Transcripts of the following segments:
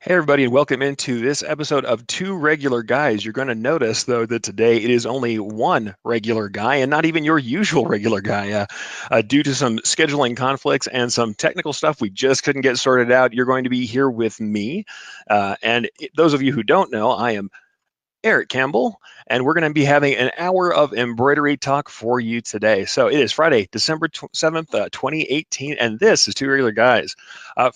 Hey, everybody, and welcome into this episode of Two Regular Guys. You're going to notice, though, that today it is only one regular guy and not even your usual regular guy. Due to some scheduling conflicts and some technical stuff we just couldn't get sorted out, you're going to be here with me. Those of you who don't know, I am Erich Campbell, and we're going to be having an hour of embroidery talk for you today. So it is Friday, December 7th, 2018, and this is Two Regular Guys.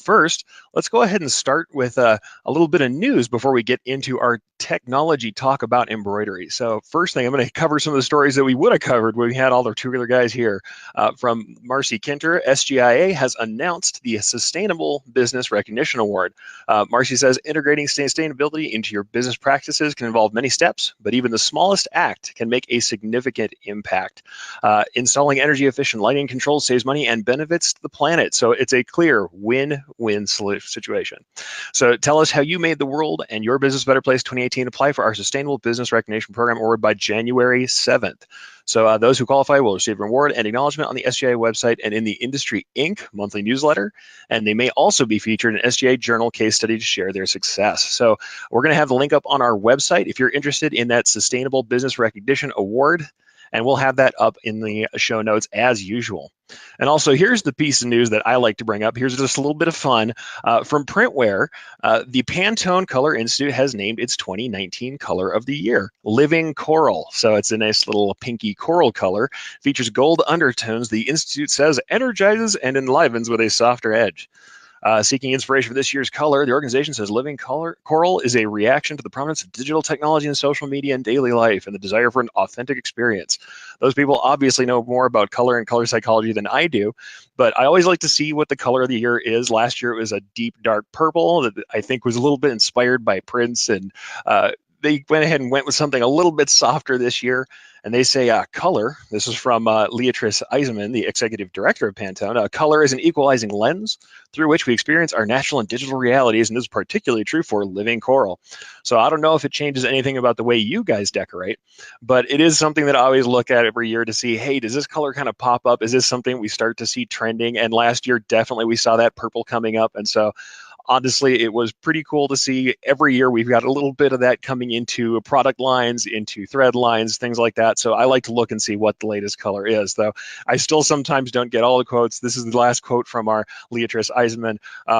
First, let's go ahead and start with a little bit of news before we get into our technology talk about embroidery. So first thing, I'm going to cover some of the stories that we would have covered when we had all our Two Regular Guys here. From Marcy Kinter, SGIA has announced the Sustainable Business Recognition Award. Marcy says integrating sustainability into your business practices can involve many steps, but even the smallest act can make a significant impact. Installing energy efficient lighting controls saves money and benefits the planet. So it's a clear win-win situation. So tell us how you made the world and your business a better place 2018. Apply for our Sustainable Business Recognition Program award by January 7th. So those who qualify will receive a reward and acknowledgement on the SGA website and in the Industry Inc. monthly newsletter. And they may also be featured in an SGA journal case study to share their success. So we're going to have the link up on our website if you're interested in that Sustainable Business Recognition Award. And we'll have that up in the show notes as usual. And also, here's the piece of news that I like to bring up. Here's just a little bit of fun from Printwear. The Pantone Color Institute has named its 2019 color of the year, Living Coral. So it's a nice little pinky coral color, features gold undertones. The Institute says energizes and enlivens with a softer edge. Seeking inspiration for this year's color, the organization says Living Coral is a reaction to the prominence of digital technology in social media and daily life and the desire for an authentic experience. Those people obviously know more about color and color psychology than I do, but I always like to see what the color of the year is. Last year it was a deep, dark purple that I think was a little bit inspired by Prince, and they went ahead and went with something a little bit softer this year. And they say color, this is from Leatrice Eisenman, the executive director of Pantone, color is an equalizing lens through which we experience our natural and digital realities, and this is particularly true for Living Coral. So I don't know if it changes anything about the way you guys decorate, but it is something that I always look at every year to see, hey, does this color kind of pop up? Is this something we start to see trending? And last year, definitely we saw that purple coming up. And so honestly, it was pretty cool to see. Every year we've got a little bit of that coming into product lines, into thread lines, things like that. So I like to look and see what the latest color is, though I still sometimes don't get all the quotes. This is the last quote from our Leatrice Eisenman.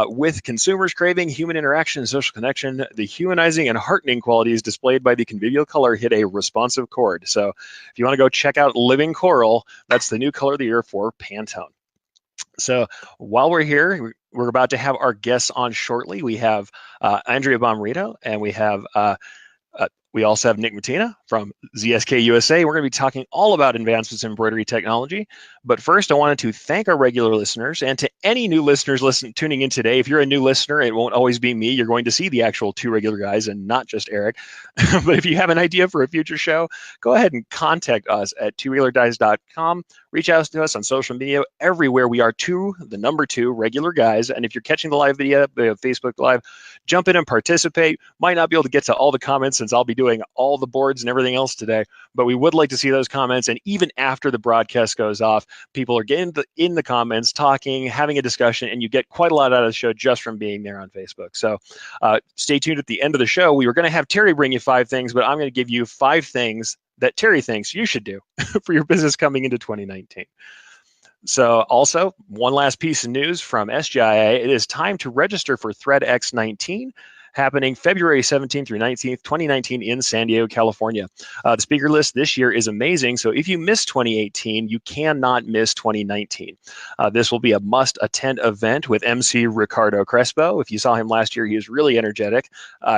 With consumers craving human interaction and social connection, the humanizing and heartening qualities displayed by the convivial color hit a responsive chord. So if you want to go check out Living Coral, that's the new color of the year for Pantone. So while we're here, we're about to have our guests on shortly. We have Andrea Bomrito, and we also have Nick Matina from ZSK USA. We're going to be talking all about advancements in embroidery technology. But first, I wanted to thank our regular listeners, and to any new listeners tuning in today. If you're a new listener, it won't always be me. You're going to see the actual Two Regular Guys and not just Eric. But if you have an idea for a future show, go ahead and contact us at tworegularguys.com. Reach out to us on social media. Everywhere we are the number two regular guys. And if you're catching the live video, Facebook Live, jump in and participate. Might not be able to get to all the comments since I'll be doing all the boards and everything else today, but we would like to see those comments. And even after the broadcast goes off, people are getting in the comments, talking, having a discussion, and you get quite a lot out of the show just from being there on Facebook. So stay tuned at the end of the show. We were going to have Terry bring you 5 things, but I'm going to give you 5 things that Terry thinks you should do for your business coming into 2019. So also, one last piece of news from SGIA. It is time to register for ThreadX 19, happening February 17th through 19th, 2019 in San Diego, California. The speaker list this year is amazing, so if you missed 2018, you cannot miss 2019. This will be a must-attend event with MC Ricardo Crespo. If you saw him last year, he was really energetic.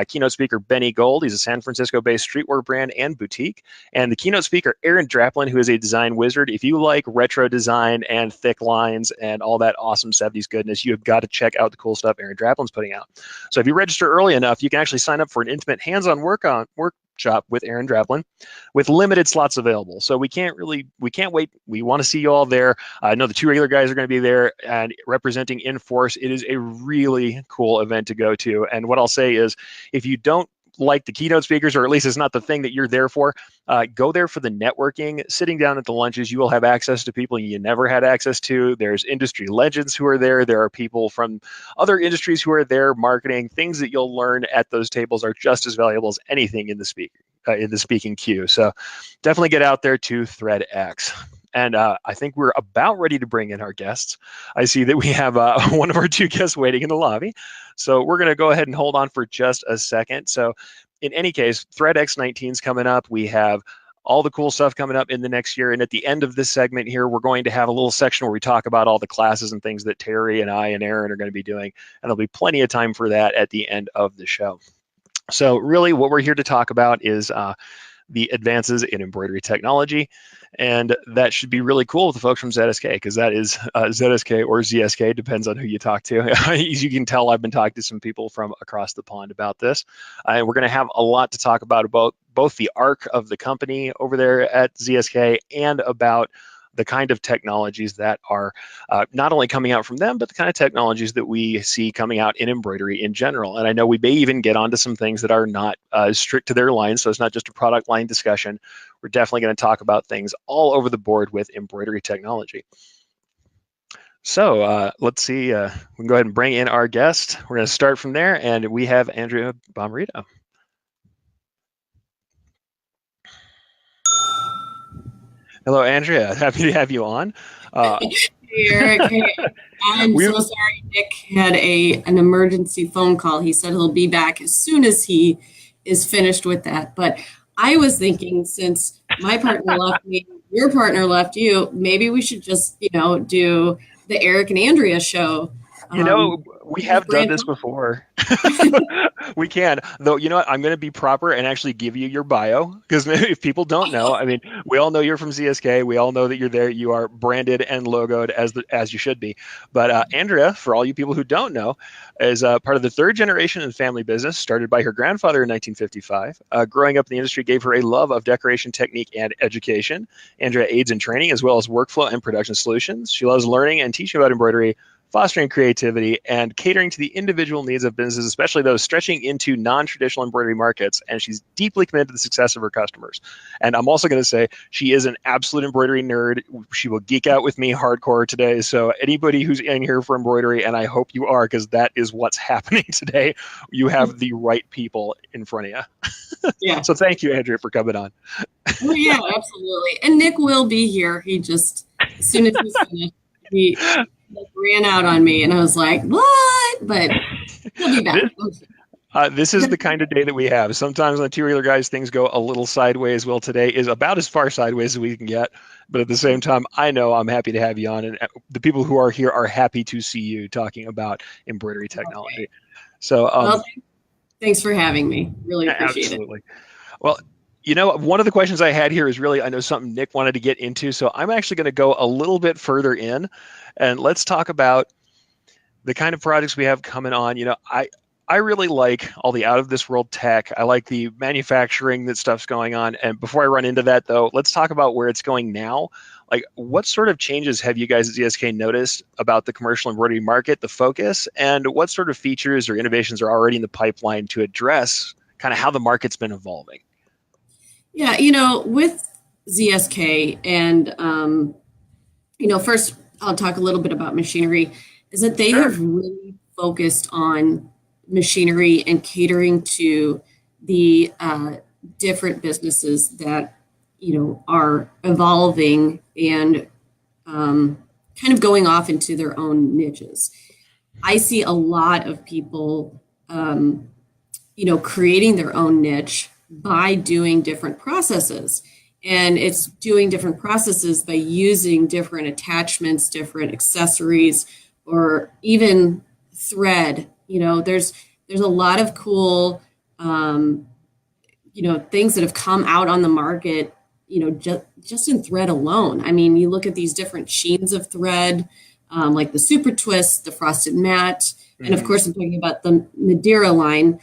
Keynote speaker Benny Gold, he's a San Francisco-based streetwear brand and boutique. And the keynote speaker, Aaron Draplin, who is a design wizard. If you like retro design and thick lines and all that awesome 70s goodness, you have got to check out the cool stuff Aaron Draplin's putting out. So if you register early enough, you can actually sign up for an intimate hands-on workshop with Aaron Draplin with limited slots available. So we can't wait. We want to see you all there. I know the Two Regular Guys are going to be there and representing in force. It is a really cool event to go to. And what I'll say is, if you don't like the keynote speakers, or at least it's not the thing that you're there for, go there for the networking. Sitting down at the lunches, you will have access to people you never had access to. There's industry legends who are there. There are people from other industries who are there marketing. Things that you'll learn at those tables are just as valuable as anything in the speaking queue. So definitely get out there to ThreadX. And I think we're about ready to bring in our guests. I see that we have one of our two guests waiting in the lobby. So we're going to go ahead and hold on for just a second. So in any case, ThreadX 19 is coming up. We have all the cool stuff coming up in the next year. And at the end of this segment here, we're going to have a little section where we talk about all the classes and things that Terry and I and Aaron are going to be doing. And there'll be plenty of time for that at the end of the show. So really what we're here to talk about is the advances in embroidery technology. And that should be really cool with the folks from ZSK, because that is ZSK or ZSK, depends on who you talk to. As you can tell, I've been talking to some people from across the pond about this. And we're going to have a lot to talk about both the arc of the company over there at ZSK and about the kind of technologies that are not only coming out from them, but the kind of technologies that we see coming out in embroidery in general. And I know we may even get onto some things that are not strict to their line, so it's not just a product line discussion. We're definitely going to talk about things all over the board with embroidery technology. So let's see, we can go ahead and bring in our guest. We're going to start from there, and we have Andrea Bomarito. Hello, Andrea. Happy to have you on. Hey, Eric. Hey, I'm so sorry. Nick had an emergency phone call. He said he'll be back as soon as he is finished with that. But I was thinking, since my partner left me, your partner left you, maybe we should just, do the Eric and Andrea show. We have done this before. We can, though. You know what? I'm going to be proper and actually give you your bio, because if people don't know, I mean, we all know you're from ZSK. We all know that you're there. You are branded and logoed as you should be. But Andrea, for all you people who don't know, is part of the third generation in the family business, started by her grandfather in 1955. Growing up in the industry gave her a love of decoration technique and education. Andrea aids in training as well as workflow and production solutions. She loves learning and teaching about embroidery, fostering creativity, and catering to the individual needs of businesses, especially those stretching into non-traditional embroidery markets. And she's deeply committed to the success of her customers. And I'm also going to say she is an absolute embroidery nerd. She will geek out with me hardcore today. So anybody who's in here for embroidery, and I hope you are, because that is what's happening today, you have the right people in front of you. Yeah. So thank you, Andrea, for coming on. Well, yeah, absolutely. And Nick will be here. He just, as soon as he's finished, he ran out on me, and I was like, what? But he'll be back. This is the kind of day that we have. Sometimes on Two Regular Guys, things go a little sideways. Well, today is about as far sideways as we can get. But at the same time, I know I'm happy to have you on. And the people who are here are happy to see you talking about embroidery technology. Okay. So, well, thanks for having me. Really appreciate it. Well, one of the questions I had here is really, I know something Nick wanted to get into. So I'm actually going to go a little bit further in, and let's talk about the kind of projects we have coming on. I really like all the out of this world tech. I like the manufacturing that stuff's going on. And before I run into that, though, let's talk about where it's going now. Like, what sort of changes have you guys at ZSK noticed about the commercial embroidery market, the focus, and what sort of features or innovations are already in the pipeline to address kind of how the market's been evolving? Yeah, with ZSK, and, first I'll talk a little bit about machinery, is that they have really focused on machinery and catering to the different businesses that, are evolving and kind of going off into their own niches. I see a lot of people, creating their own niche by doing different processes. And it's doing different processes by using different attachments, different accessories, or even thread. There's a lot of cool, things that have come out on the market, just in thread alone. I mean, you look at these different sheens of thread, like the Super Twist, the Frosted Matte, and of course, I'm talking about the Madeira line.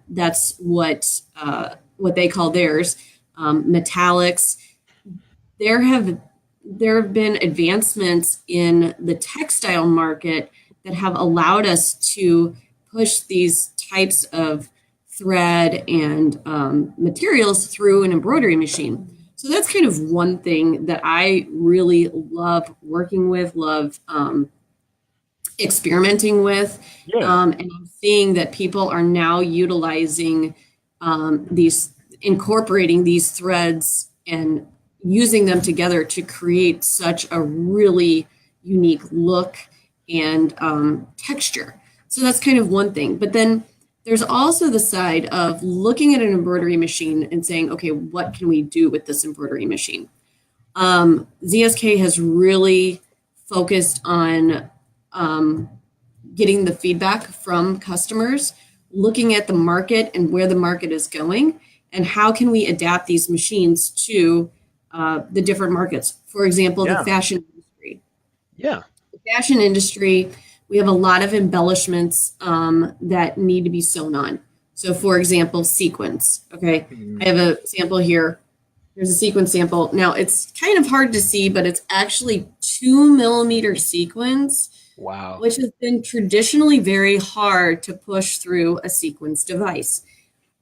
That's what they call theirs. Metallics. There have been advancements in the textile market that have allowed us to push these types of thread and materials through an embroidery machine. So that's kind of one thing that I really love working with, love experimenting with. Yeah. And I'm seeing that people are now utilizing incorporating these threads and using them together to create such a really unique look and texture. So that's kind of one thing. But then there's also the side of looking at an embroidery machine and saying, okay, what can we do with this embroidery machine? ZSK has really focused on getting the feedback from customers, looking at the market and where the market is going, and how can we adapt these machines to the different markets. For example, the Yeah. fashion industry. Yeah. The fashion industry, we have a lot of embellishments that need to be sewn on. So, for example, sequins. Okay, I have a sample here. Here's a sequin sample. Now, it's kind of hard to see, but it's actually 2 millimeter sequins, Wow. which has been traditionally very hard to push through a sequins device.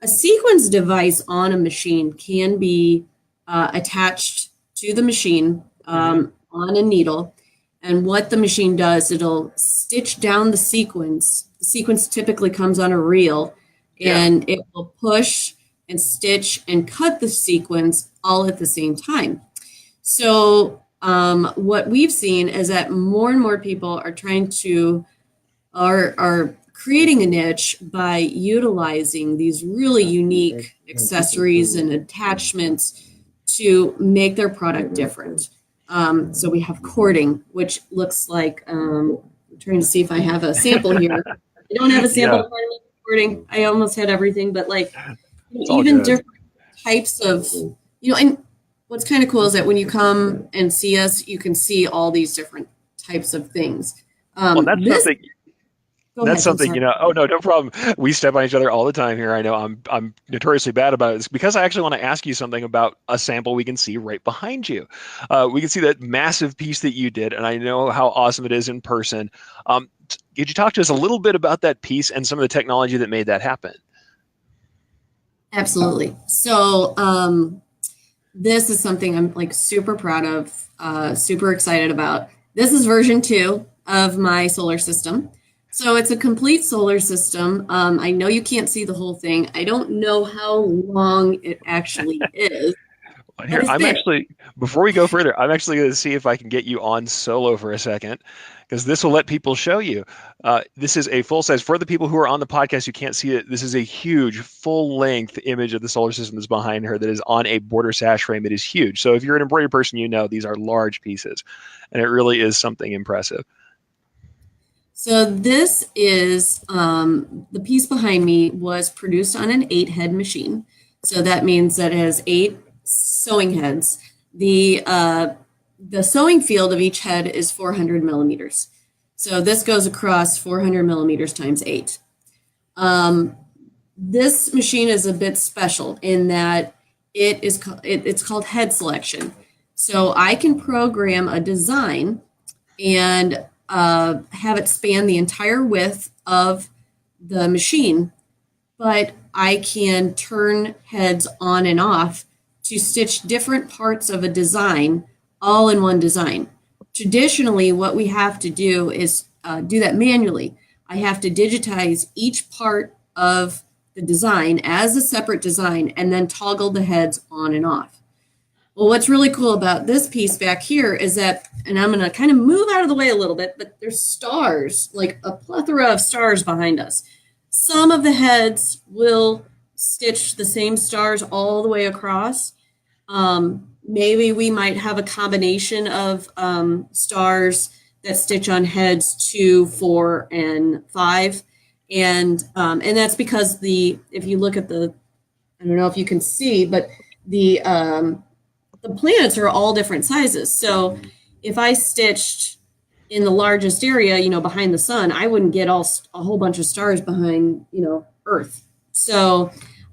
A sequins device on a machine can be attached to the machine on a needle. And what the machine does, it'll stitch down the sequins. The sequins typically comes on a reel, and it will push and stitch and cut the sequins all at the same time. So what we've seen is that more and more people are trying to are creating a niche by utilizing these really unique accessories and attachments to make their product different. So we have cording, which looks like I'm trying to see if I have a sample here. I don't have a sample for cording. I almost had everything, but like even different types of, and what's kind of cool is that when you come and see us, you can see all these different types of things. Well, that's something. That's ahead, something, oh no, no problem. We step on each other all the time here. I know I'm notoriously bad about it. It's because I actually want to ask you something about a sample we can see right behind you. We can see that massive piece that you did, and I know how awesome it is in person. Could you talk to us a little bit about that piece and some of the technology that made that happen? Absolutely. So this is something I'm like super proud of, super excited about. This is version 2 of my solar system. So it's a complete solar system. I know you can't see the whole thing. I don't know how long it actually is. Here, before we go further, I'm actually going to see if I can get you on solo for a second, because this will let people show you. This is a full size. For the people who are on the podcast, you can't see it. This is a huge full length image of the solar system that's behind her that is on a border sash frame. It is huge. So if you're an embroidery person, these are large pieces, and it really is something impressive. So this is the piece behind me was produced on an 8-head machine. So that means that it has 8 sewing heads. The sewing field of each head is 400 millimeters. So this goes across 400 millimeters times 8. This machine is a bit special in that it's called head selection. So I can program a design and have it span the entire width of the machine, but I can turn heads on and off to stitch different parts of a design all in one design. Traditionally, what we have to do is do that manually. I have to digitize each part of the design as a separate design and then toggle the heads on and off. Well, what's really cool about this piece back here is that, and I'm going to kind of move out of the way a little bit, but there's stars, like a plethora of stars behind us. Some of the heads will stitch the same stars all the way across. Maybe we might have a combination of stars that stitch on heads 2, 4, and 5. And that's because if you look at I don't know if you can see, but the planets are all different sizes. So if I stitched in the largest area, behind the sun, I wouldn't get a whole bunch of stars behind, Earth. So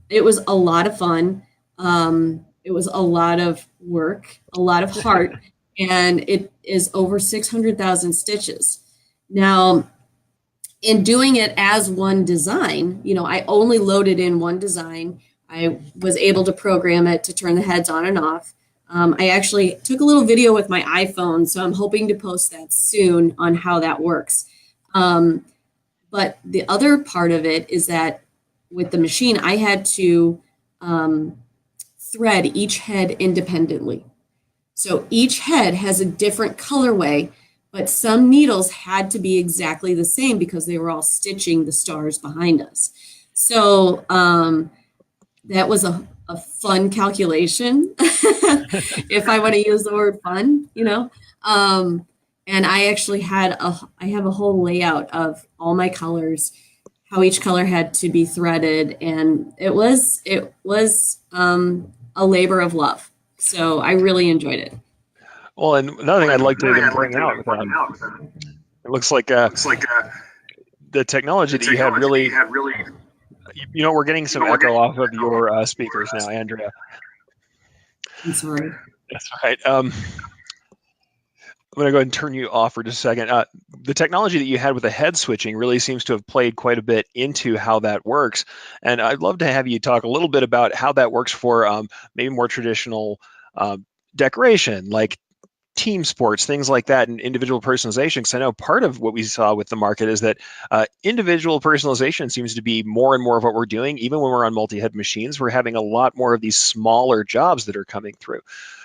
it was a lot of fun. It was a lot of work, a lot of heart, and it is over 600,000 stitches. Now, in doing it as one design, I only loaded in one design. I was able to program it to turn the heads on and off. I actually took a little video with my iPhone, so I'm hoping to post that soon on how that works. But the other part of it is that with the machine, I had to thread each head independently. So each head has a different colorway, but some needles had to be exactly the same because they were all stitching the stars behind us. So that was a fun calculation, if I want to use the word fun. And I actually I have a whole layout of all my colors, how each color had to be threaded, and it was a labor of love. So I really enjoyed it. Well, and another thing I'd like to even bring out, it looks like the technology that you had really, we're getting some echo off of your speakers now, Andrea. I'm sorry. That's right. I'm going to go ahead and turn you off for just a second. The technology that you had with the head switching really seems to have played quite a bit into how that works. And I'd love to have you talk a little bit about how that works for maybe more traditional decoration, like team sports, things like that, and individual personalization. Because I know part of what we saw with the market is that individual personalization seems to be more and more of what we're doing. Even when we're on multi-head machines, we're having a lot more of these smaller jobs that are coming through.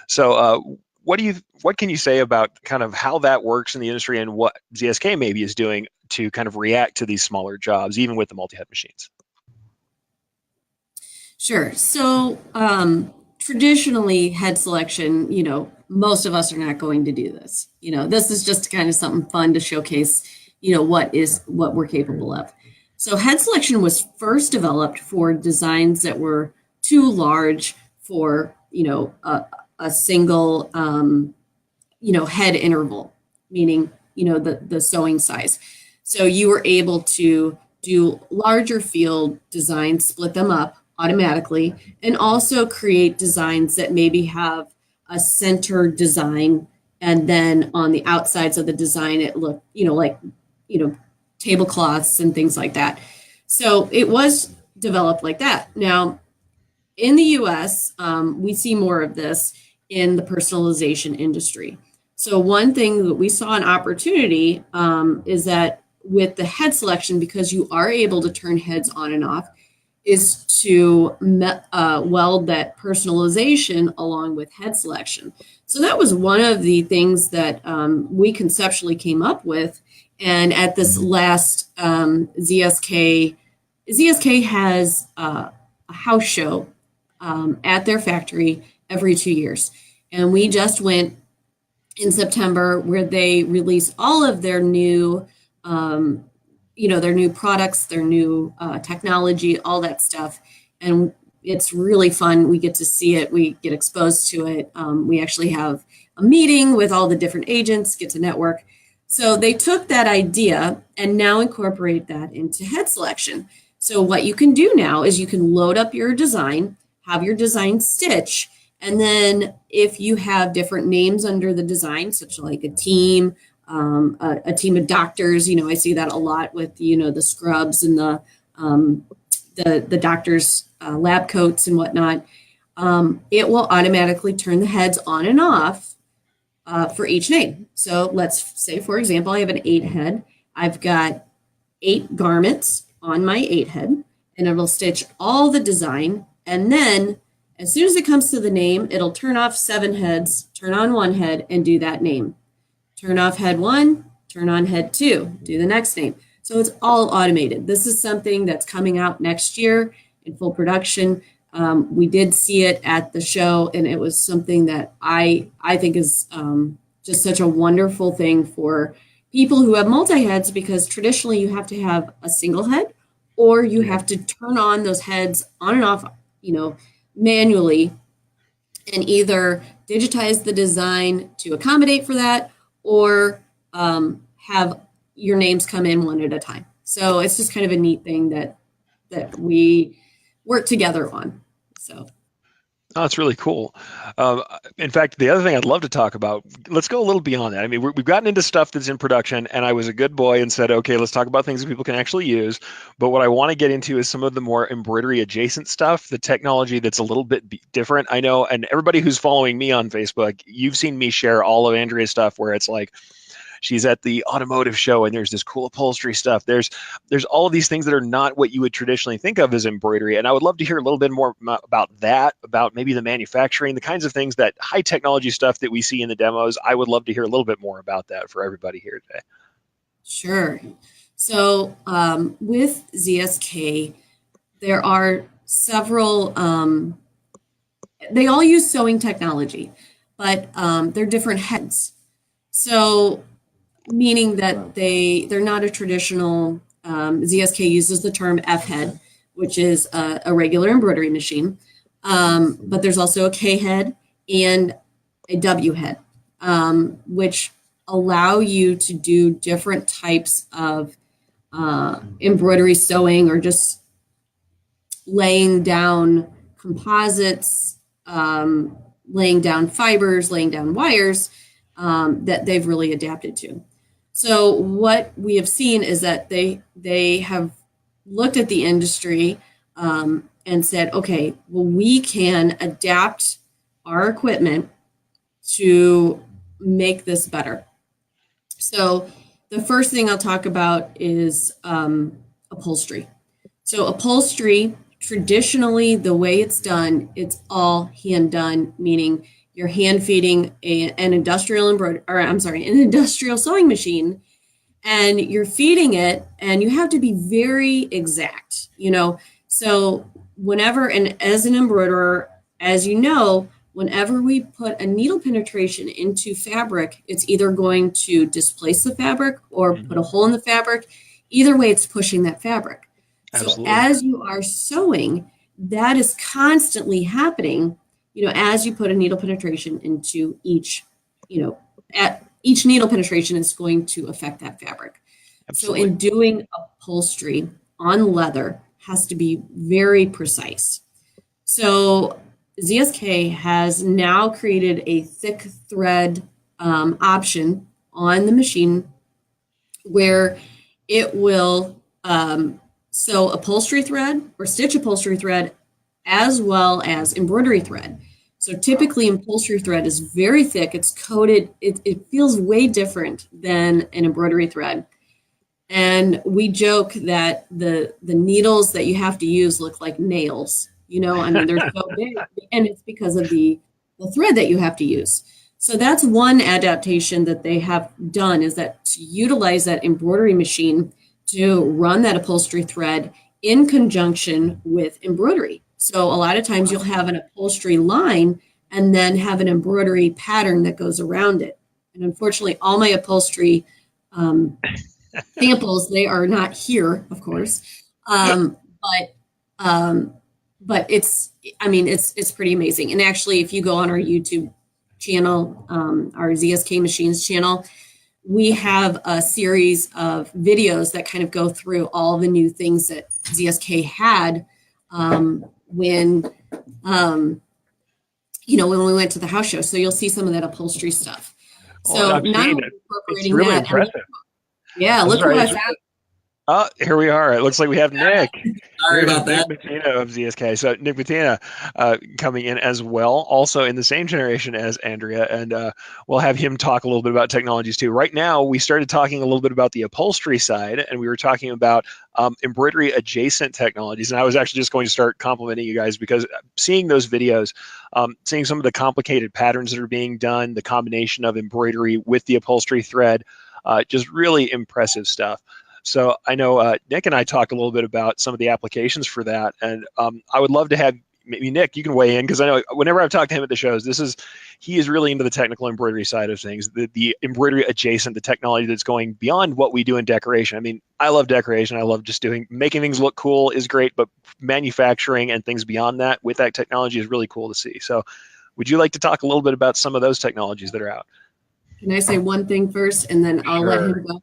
So what can you say about kind of how that works in the industry and what ZSK maybe is doing to kind of react to these smaller jobs, even with the multi-head machines? Sure. So traditionally, head selection, most of us are not going to do this. This is just kind of something fun to showcase, what we're capable of. So head selection was first developed for designs that were too large for, a single, head interval, meaning, the sewing size. So you were able to do larger field designs, split them up automatically, and also create designs that maybe have a center design, and then on the outsides of the design it looked like tablecloths and things like that. So it was developed like that. Now in the US, we see more of this in the personalization industry. So one thing that we saw an opportunity is that with the head selection, because you are able to turn heads on and off, is to weld that personalization along with head selection. So that was one of the things that we conceptually came up with. And at this last ZSK has a house show at their factory every 2 years. And we just went in September, where they release all of their new their new products, their new technology, all that stuff. And it's really fun. We get to see it. We get exposed to it. We actually have a meeting with all the different agents, get to network. So they took that idea and now incorporate that into head selection. So what you can do now is you can load up your design, have your design stitch, and then if you have different names under the design, such like a team of doctors, I see that a lot with the scrubs and the doctors' lab coats and whatnot. It will automatically turn the heads on and off for each name. So let's say, for example, I have an 8 head. I've got 8 garments on my 8 head, and it'll stitch all the design. And then as soon as it comes to the name, it'll turn off 7 heads, turn on 1 head, and do that name. Turn off head 1, turn on head 2, do the next name. So it's all automated. This is something that's coming out next year in full production. We did see it at the show, and it was something that I think is just such a wonderful thing for people who have multi-heads, because traditionally you have to have a single head, or you have to turn on those heads on and off, manually, and either digitize the design to accommodate for that, or have your names come in one at a time. So it's just kind of a neat thing that we work together on. So Oh, it's really cool. Um, in fact, the other thing I'd love to talk about, let's go a little beyond that. I mean, we've gotten into stuff that's in production, and I was a good boy and said, okay, let's talk about things that people can actually use. But what I want to get into is some of the more embroidery adjacent stuff, the technology that's a little bit different. I know, and everybody who's following me on Facebook, you've seen me share all of Andrea's stuff where it's like, she's at the automotive show and there's this cool upholstery stuff. There's all of these things that are not what you would traditionally think of as embroidery. And I would love to hear a little bit more about that, about maybe the manufacturing, the kinds of things, that high technology stuff that we see in the demos. I would love to hear a little bit more about that for everybody here today. Sure. So with ZSK, there are several, they all use sewing technology, but they're different heads. So meaning that they're not a traditional, ZSK uses the term F head, which is a regular embroidery machine. But there's also a K head and a W head, which allow you to do different types of embroidery sewing, or just laying down composites, laying down fibers, laying down wires, that they've really adapted to. So what we have seen is that they have looked at the industry, and said, okay, well, we can adapt our equipment to make this better. So the first thing I'll talk about is upholstery. So upholstery, traditionally, the way it's done, it's all hand done, meaning you're hand feeding an industrial an industrial sewing machine, and you're feeding it, and you have to be very exact, you know. So whenever, and as an embroiderer, as you know, whenever we put a needle penetration into fabric, it's either going to displace the fabric or put a hole in the fabric. Either way, it's pushing that fabric. So Absolutely. as you are sewing, that is constantly happening, you know, as you put a needle penetration into each, you know, at each needle penetration is going to affect that fabric. So Absolutely. in doing upholstery on leather has to be very precise. So ZSK has now created a thick thread option on the machine where it will sew upholstery thread or stitch upholstery thread as well as embroidery thread. So typically upholstery thread is very thick. It's coated. It feels way different than an embroidery thread. And we joke that the needles that you have to use look like nails. You know, I mean, they're so big, and it's because of the thread that you have to use. So that's one adaptation that they have done, is that to utilize that embroidery machine to run that upholstery thread in conjunction with embroidery. So a lot of times you'll have an upholstery line and then have an embroidery pattern that goes around it. And unfortunately, all my upholstery samples, they are not here, of course. But but it's, I mean, it's pretty amazing. And actually, if you go on our YouTube channel, our ZSK Machines channel, we have a series of videos that kind of go through all the new things that ZSK had when you know, when we went to the house show. So you'll see some of that upholstery stuff. Oh, So I've not seen only it. It's incorporating really that, and impressive. yeah, I'm look who sorry. I It's found. Oh, here we are. It looks like we have Nick. Sorry Here's about Nick that. Bettina of ZSK. So Nick Bettina coming in as well, also in the same generation as Andrea, and we'll have him talk a little bit about technologies too. Right now, we started talking a little bit about the upholstery side, and we were talking about embroidery adjacent technologies. And I was actually just going to start complimenting you guys because seeing those videos, seeing some of the complicated patterns that are being done, the combination of embroidery with the upholstery thread, just really impressive stuff. So I know Nick and I talked a little bit about some of the applications for that, and I would love to have maybe Nick, you can weigh in, because I know whenever I've talked to him at the shows, he is really into the technical embroidery side of things, the embroidery adjacent, the technology that's going beyond what we do in decoration. I mean, I love decoration. I love just making things look cool is great, but manufacturing and things beyond that with that technology is really cool to see. So would you like to talk a little bit about some of those technologies that are out? Can I say one thing first, and then I'll let Sure. him go?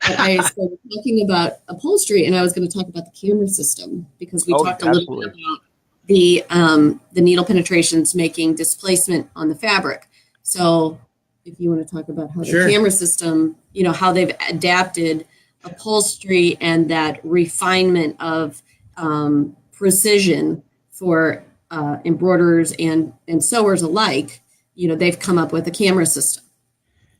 But I started talking about upholstery, and I was going to talk about the camera system, because we Oh, talked a little bit absolutely. about the needle penetrations making displacement on the fabric. So if you want to talk about how the Sure. camera system, how they've adapted upholstery and that refinement of precision for embroiderers and sewers alike, they've come up with a camera system.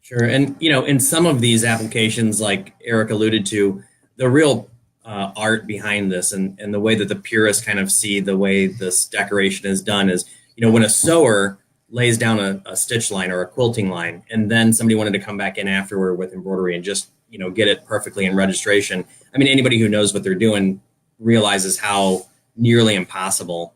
Sure. And, in some of these applications, like Eric alluded to, the real art behind this and the way that the purists kind of see the way this decoration is done is, when a sewer lays down a stitch line or a quilting line, and then somebody wanted to come back in afterward with embroidery and just, get it perfectly in registration. I mean, anybody who knows what they're doing realizes how nearly impossible,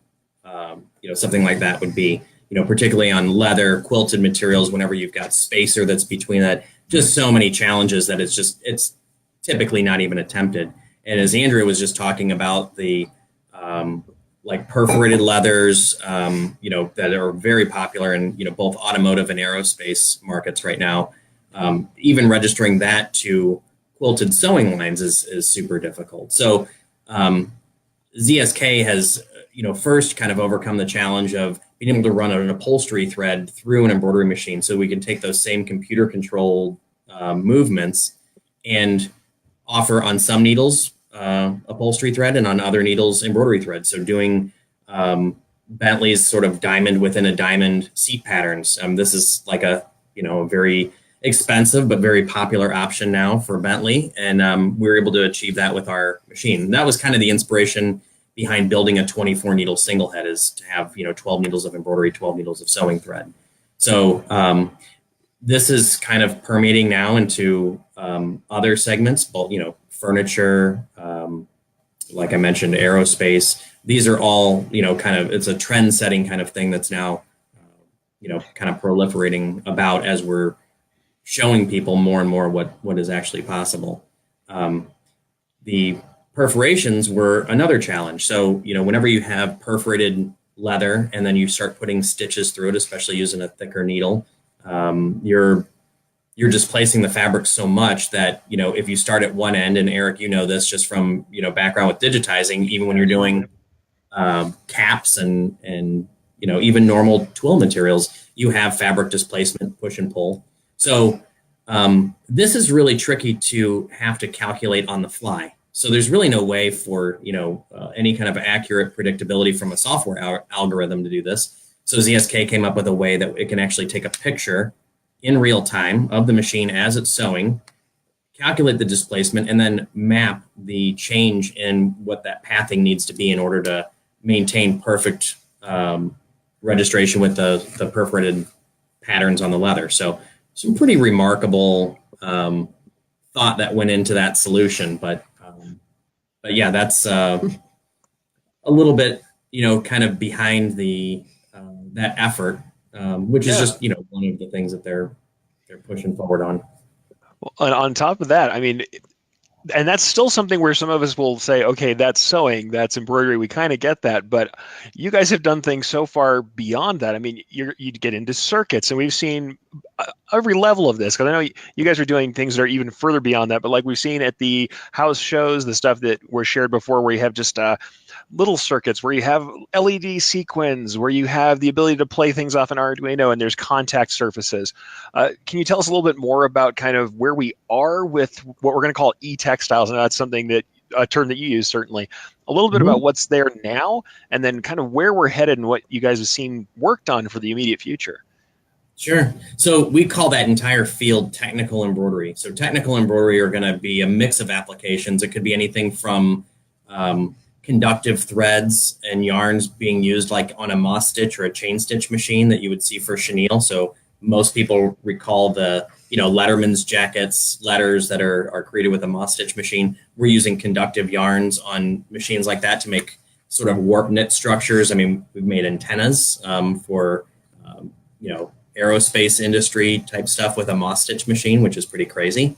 something like that would be, particularly on leather, quilted materials, whenever you've got spacer that's between that, just so many challenges that it's typically not even attempted. And as Andrea was just talking about the like perforated leathers, that are very popular in, both automotive and aerospace markets right now. Even registering that to quilted sewing lines is super difficult. So ZSK has, first kind of overcome the challenge of being able to run an upholstery thread through an embroidery machine so we can take those same computer controlled movements and offer on some needles upholstery thread and on other needles embroidery thread. So doing Bentley's sort of diamond within a diamond seat patterns. This is like a very expensive but very popular option now for Bentley, and we were able to achieve that with our machine. And that was kind of the inspiration behind building a 24 needle single head, is to have 12 needles of embroidery, 12 needles of sewing thread. So this is kind of permeating now into other segments, both furniture, like I mentioned, aerospace. These are all kind of, it's a trend setting kind of thing that's now kind of proliferating about as we're showing people more and more what is actually possible. The perforations were another challenge. So, whenever you have perforated leather and then you start putting stitches through it, especially using a thicker needle, you're displacing the fabric so much that, if you start at one end, and Eric, this just from, background with digitizing, even when you're doing caps and even normal twill materials, you have fabric displacement, push and pull. So this is really tricky to have to calculate on the fly. So there's really no way for any kind of accurate predictability from a software algorithm to do this. So ZSK came up with a way that it can actually take a picture in real time of the machine as it's sewing, calculate the displacement, and then map the change in what that pathing needs to be in order to maintain perfect registration with the perforated patterns on the leather. So some pretty remarkable thought that went into that solution. But yeah, that's a little bit, kind of behind the that effort, which is just, one of the things that they're pushing forward on. Well, on top of that, I mean, and that's still something where some of us will say, okay, that's sewing, that's embroidery. We kind of get that, but you guys have done things so far beyond that. I mean, you get into circuits, and we've seen every level of this, because I know you guys are doing things that are even further beyond that. But like we've seen at the house shows, the stuff that were shared before, where you have just little circuits, where you have LED sequins, where you have the ability to play things off an Arduino, and there's contact surfaces. Can you tell us a little bit more about kind of where we are with what we're going to call e-textiles? And that's something that a term that you use, certainly. A little bit about what's there now, and then kind of where we're headed and what you guys have seen worked on for the immediate future. Sure. So we call that entire field technical embroidery. So technical embroidery are going to be a mix of applications. It could be anything from conductive threads and yarns being used like on a moss stitch or a chain stitch machine that you would see for chenille. So most people recall the Letterman's jackets, letters that are created with a moss stitch machine. We're using conductive yarns on machines like that to make sort of warp knit structures. I mean, we've made antennas for aerospace industry type stuff with a moss stitch machine, which is pretty crazy.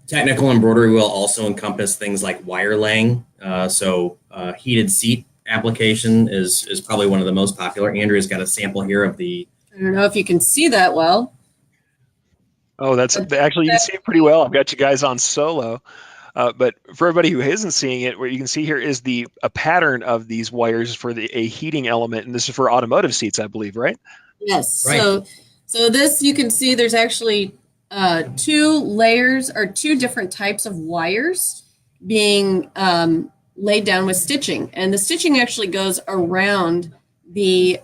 Technical embroidery will also encompass things like wire laying. Heated seat application is probably one of the most popular. Andrea's got a sample here of the. I don't know if you can see that well. Oh, that's actually, you can see it pretty well. I've got you guys on solo. But for everybody who isn't seeing it, what you can see here is a pattern of these wires for a heating element, and this is for automotive seats, I believe, right? Yes. Right. So this, you can see there's actually two layers or two different types of wires being laid down with stitching, and the stitching actually goes around the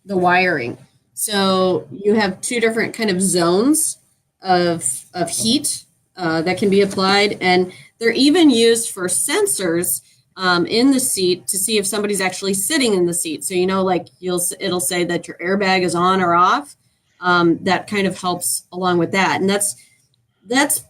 wiring. So you have two different kind of zones of heat that can be applied, and they're even used for sensors in the seat to see if somebody's actually sitting in the seat. So like it'll say that your airbag is on or off. That kind of helps along with that, and that's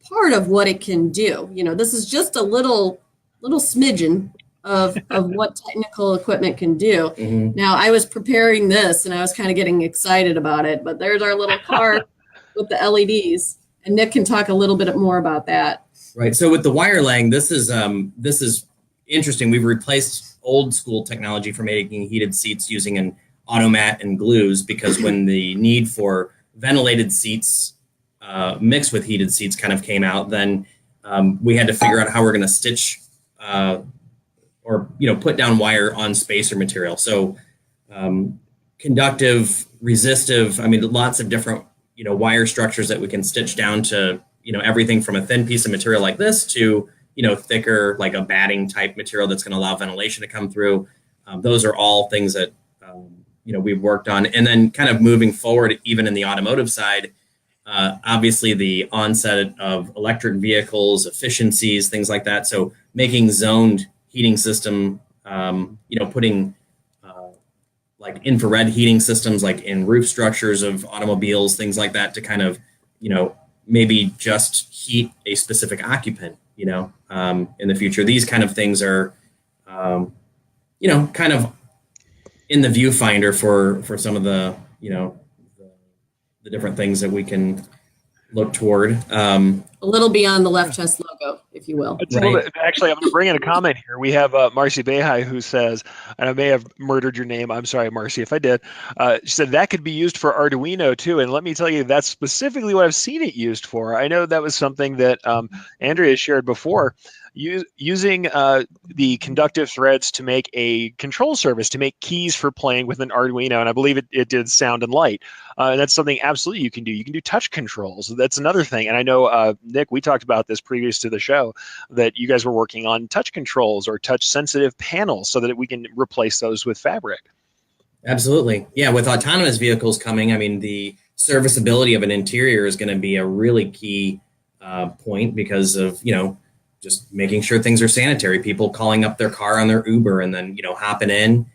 part of what it can do. This is just a little smidgen of what technical equipment can do. Mm-hmm. Now, I was preparing this and I was kind of getting excited about it, but there's our little card with the LEDs, and Nick can talk a little bit more about that. Right. So with the wire laying, this is interesting. We've replaced old school technology for making heated seats using an automat and glues, because when the need for ventilated seats mixed with heated seats kind of came out, then we had to figure out how we're going to stitch or put down wire on spacer material. So conductive, resistive, lots of different wire structures that we can stitch down to everything from a thin piece of material like this to thicker, like a batting type material that's going to allow ventilation to come through. Those are all things that we've worked on. And then kind of moving forward, even in the automotive side, obviously the onset of electric vehicles, efficiencies, things like that. So making zoned heating system, putting like infrared heating systems like in roof structures of automobiles, things like that, to kind of, maybe just heat a specific occupant, in the future. These kind of things are, kind of in the viewfinder for some of the, the different things that we can look toward. A little beyond the left chest logo, if you will. Right. Actually, I'm going to bring in a comment here. We have Marcy Behai, who says, and I may have murdered your name. I'm sorry, Marcy, if I did. She said that could be used for Arduino too. And let me tell you, that's specifically what I've seen it used for. I know that was something that Andrea shared before. Using the conductive threads to make a control surface, to make keys for playing with an Arduino, and I believe it did sound and light. And that's something absolutely you can do. You can do touch controls. That's another thing. And I know, Nick, we talked about this previous to the show, that you guys were working on touch controls or touch sensitive panels so that we can replace those with fabric. Absolutely. Yeah, with autonomous vehicles coming, the serviceability of an interior is going to be a really key point, because of, just making sure things are sanitary, people calling up their car on their Uber and then, hopping in.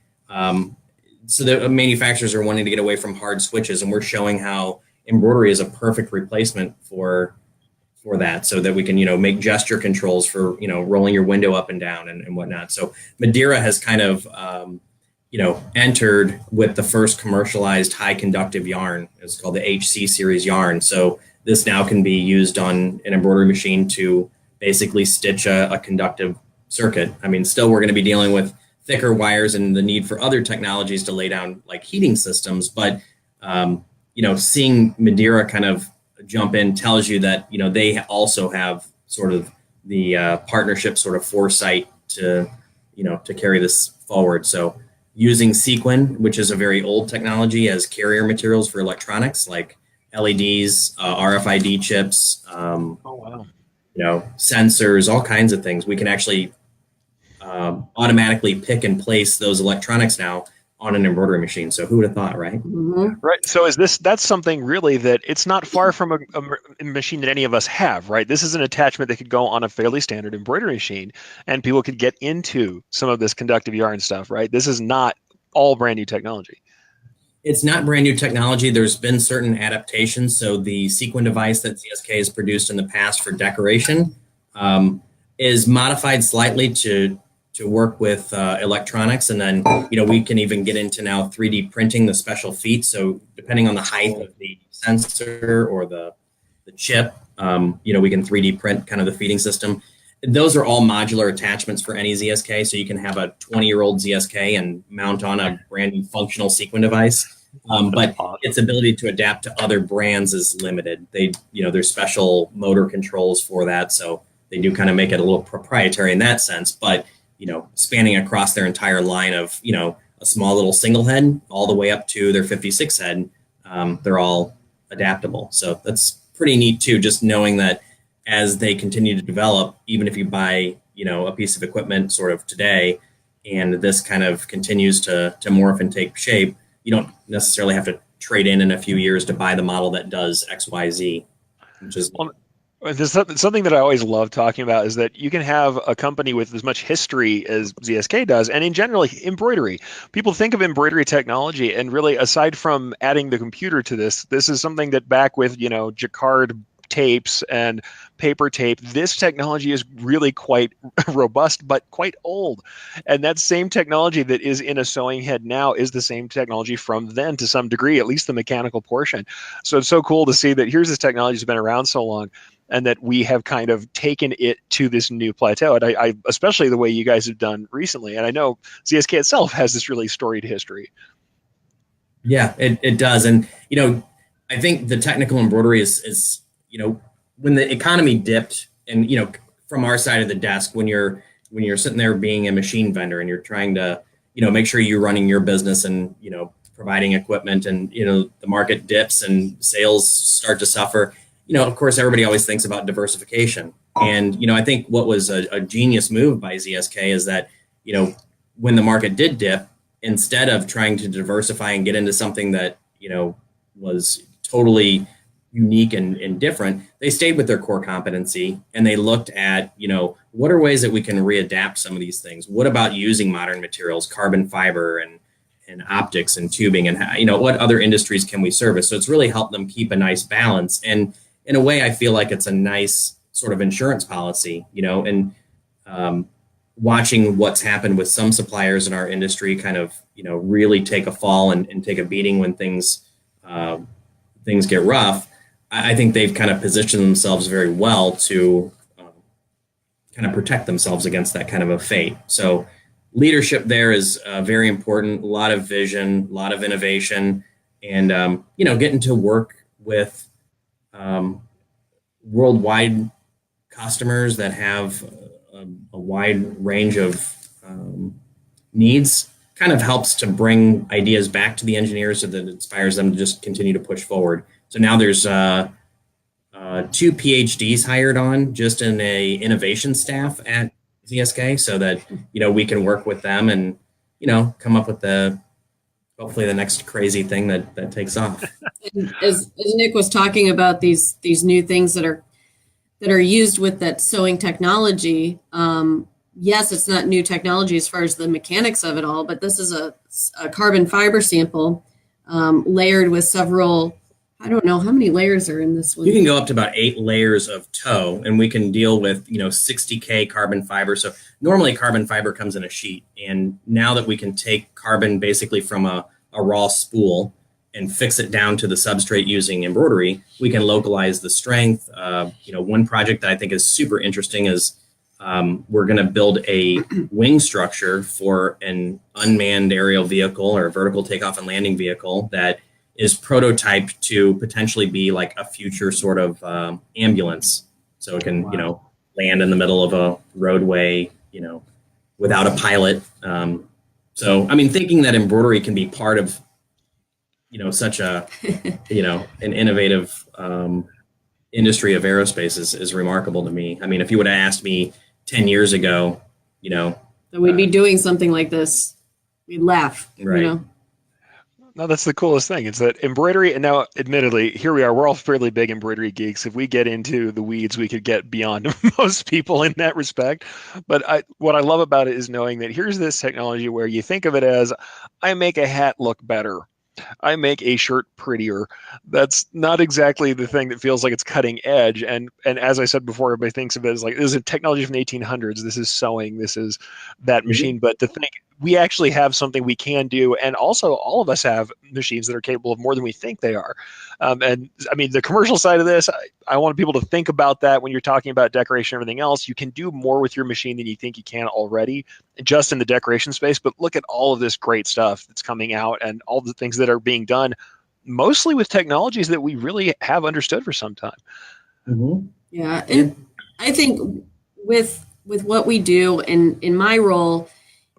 So the manufacturers are wanting to get away from hard switches, and we're showing how embroidery is a perfect replacement for that, so that we can, make gesture controls for, rolling your window up and down and whatnot. So Madeira has kind of, entered with the first commercialized high conductive yarn. It's called the HC series yarn. So this now can be used on an embroidery machine to basically stitch a conductive circuit. Still we're going to be dealing with thicker wires and the need for other technologies to lay down like heating systems. But, seeing Madeira kind of jump in tells you that, they also have sort of the partnership sort of foresight to carry this forward. So using sequin, which is a very old technology, as carrier materials for electronics like LEDs, RFID chips, oh, wow. Sensors, all kinds of things. We can actually automatically pick and place those electronics now on an embroidery machine. So who would have thought, right? Mm-hmm. Right. So that's something really that it's not far from a machine that any of us have, right? This is an attachment that could go on a fairly standard embroidery machine, and people could get into some of this conductive yarn stuff, right? This is not all brand new technology. It's not brand new technology. There's been certain adaptations. So the sequin device that ZSK has produced in the past for decoration is modified slightly to work with electronics. And then, we can even get into now 3D printing the special feet. So depending on the height of the sensor or the chip, we can 3D print kind of the feeding system. Those are all modular attachments for any ZSK. So you can have a 20-year-old ZSK and mount on a brand new functional sequin device. But its ability to adapt to other brands is limited. There's special motor controls for that. So they do kind of make it a little proprietary in that sense, but, spanning across their entire line of, a small little single head all the way up to their 56 head, they're all adaptable. So that's pretty neat too, just knowing that as they continue to develop, even if you buy, a piece of equipment sort of today, and this kind of continues to morph and take shape, you don't necessarily have to trade in a few years to buy the model that does X, Y, Z, which is there's something that I always love talking about is that you can have a company with as much history as ZSK does, and in general, embroidery. People think of embroidery technology, and really, aside from adding the computer to this is something that back with, jacquard tapes and paper tape, this technology is really quite robust, but quite old. And that same technology that is in a sewing head now is the same technology from then to some degree, at least the mechanical portion. So it's so cool to see that here's this technology that's been around so long, and that we have kind of taken it to this new plateau. And I especially the way you guys have done recently. And I know ZSK itself has this really storied history. Yeah, it does. And, I think the technical embroidery is when the economy dipped, and, from our side of the desk, when you're sitting there being a machine vendor and you're trying to, make sure you're running your business and, providing equipment, and, the market dips and sales start to suffer, of course, everybody always thinks about diversification. And, I think what was a genius move by ZSK is that, when the market did dip, instead of trying to diversify and get into something that, was totally unique and different, they stayed with their core competency, and they looked at, what are ways that we can readapt some of these things? What about using modern materials, carbon fiber and optics and tubing, and, what other industries can we service? So it's really helped them keep a nice balance. And in a way, I feel like it's a nice sort of insurance policy, and watching what's happened with some suppliers in our industry kind of, really take a fall and take a beating when things get rough. I think they've kind of positioned themselves very well to kind of protect themselves against that kind of a fate. So leadership there is very important, a lot of vision, a lot of innovation, and, getting to work with worldwide customers that have a wide range of needs kind of helps to bring ideas back to the engineers, so that it inspires them to just continue to push forward. So now there's 2 PhDs hired on just in a innovation staff at ZSK, so that, we can work with them and, come up with hopefully the next crazy thing that takes off. And as Nick was talking about these new things that are used with that sewing technology, yes, it's not new technology as far as the mechanics of it all, but this is a carbon fiber sample layered with several, I don't know how many layers are in this one. You can go up to about 8 layers of tow, and we can deal with, 60K carbon fiber. So normally carbon fiber comes in a sheet. And now that we can take carbon basically from a raw spool and fix it down to the substrate using embroidery, we can localize the strength. One project that I think is super interesting is we're going to build a wing structure for an unmanned aerial vehicle or vertical takeoff and landing vehicle that is prototyped to potentially be like a future sort of ambulance. So it can, land in the middle of a roadway, without a pilot. So, thinking that embroidery can be part of, such a, an innovative industry of aerospace is remarkable to me. If you would have asked me 10 years ago, that we'd be doing something like this, we'd laugh, right. No, that's the coolest thing. It's that embroidery, and now, admittedly, here we are. We're all fairly big embroidery geeks. If we get into the weeds, we could get beyond most people in that respect. But what I love about it is knowing that here's this technology where you think of it as, I make a hat look better, I make a shirt prettier. That's not exactly the thing that feels like it's cutting edge. And as I said before, everybody thinks of it as like, this is a technology from the 1800s. This is sewing. This is that machine. But to think we actually have something we can do. And also all of us have machines that are capable of more than we think they are. And the commercial side of this, I want people to think about that when you're talking about decoration and everything else. You can do more with your machine than you think you can already, just in the decoration space. But look at all of this great stuff that's coming out and all the things that are being done, mostly with technologies that we really have understood for some time. Yeah. And I think with what we do and in my role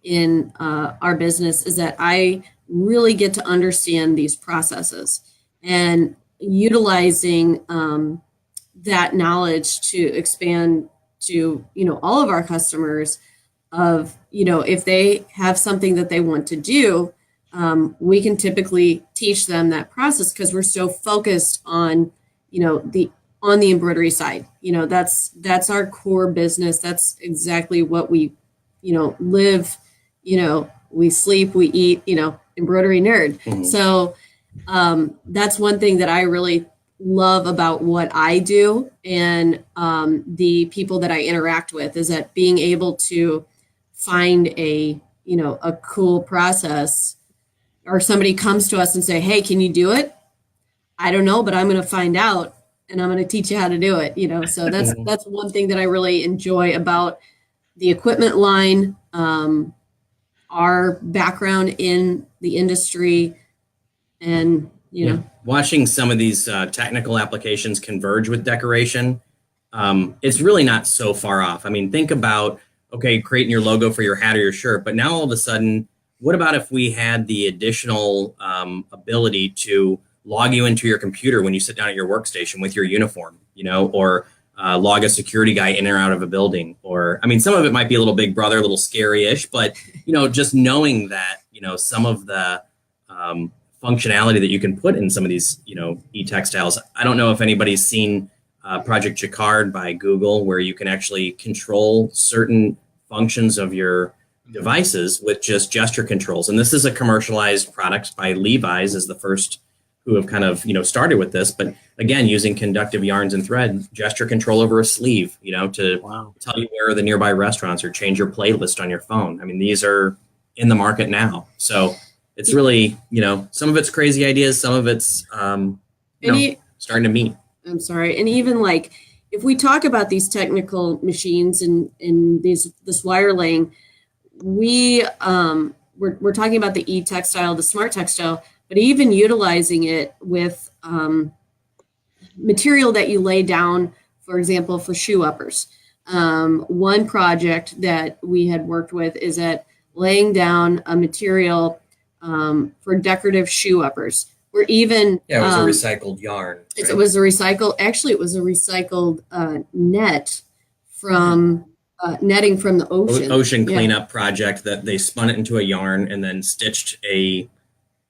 in our business is that I really get to understand these processes and utilizing that knowledge to expand to, all of our customers of, if they have something that they want to do, we can typically teach them that process because we're so focused on, the embroidery side. That's our core business. That's exactly what we, live, we sleep, we eat, embroidery nerd. Mhm. So that's one thing that I really love about what I do and the people that I interact with is that being able to find a cool process or somebody comes to us and say, hey, can you do it? I don't know, but I'm going to find out and I'm going to teach you how to do it. So that's one thing that I really enjoy about the equipment line, our background in the industry, and watching some of these technical applications converge with decoration, it's really not so far off. I mean, think about, okay, creating your logo for your hat or your shirt, but now all of a sudden, what about if we had the additional ability to log you into your computer when you sit down at your workstation with your uniform, or log a security guy in or out of a building? Or, I mean, some of it might be a little Big Brother, a little scary-ish, but, just knowing that, some of the functionality that you can put in some of these, e-textiles. I don't know if anybody's seen Project Jacquard by Google, where you can actually control certain functions of your devices with just gesture controls. And this is a commercialized product by Levi's, as the first who have kind of, started with this. But again, using conductive yarns and thread, gesture control over a sleeve, to tell you where are the nearby restaurants or change your playlist on your phone. I mean, these are in the market now. So it's really, some of it's crazy ideas, some of it's, starting to meet. I'm sorry. And even like, if we talk about these technical machines and this wire laying, we're talking about the e-textile, the smart textile, but even utilizing it with material that you lay down, for example, for shoe uppers. One project that we had worked with is at laying down a material for decorative shoe uppers. Or even it was a recycled yarn. Right? It was a recycled. Actually, it was a recycled net from netting from the ocean. Ocean cleanup project that they spun it into a yarn and then stitched a